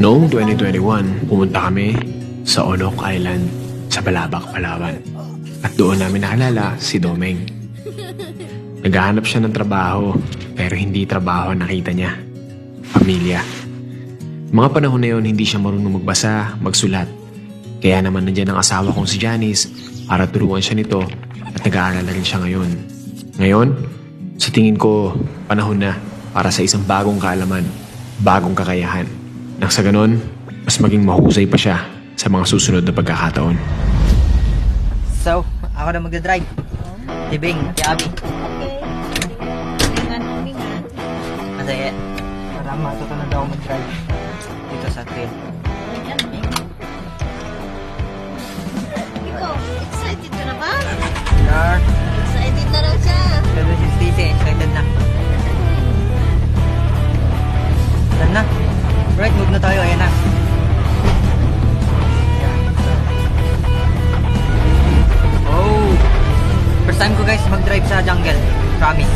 Noong 2021, pumunta kami sa Onok Island sa Balabac, Palawan. At doon namin nakilala si Domeng. Naghahanap siya ng trabaho, pero hindi trabaho ang nakita niya. Pamilya. Mga panahon na yun, hindi siya marunong magbasa, magsulat. Kaya naman nandiyan ang asawa kong si Janice para turuan siya nito at nag-aaral na rin siya ngayon. Ngayon, sa tingin ko, panahon na para sa isang bagong kaalaman, bagong kakayahan. Nang sa ganon, mas maging mahusay pa siya sa mga susunod na pagkakataon. So, ako na magdadrive. Tibing, si Abby. Okay. Ingat. Kasi, para matuto na daw mag-drive dito sa trail. Ikaw, excited ka na ba? Sure. Excited na raw siya. Pero si Stacy, excited na. Saan na? Right, move na tayo. Ayan na. Oh! First time ko guys mag-drive sa jungle. Promise.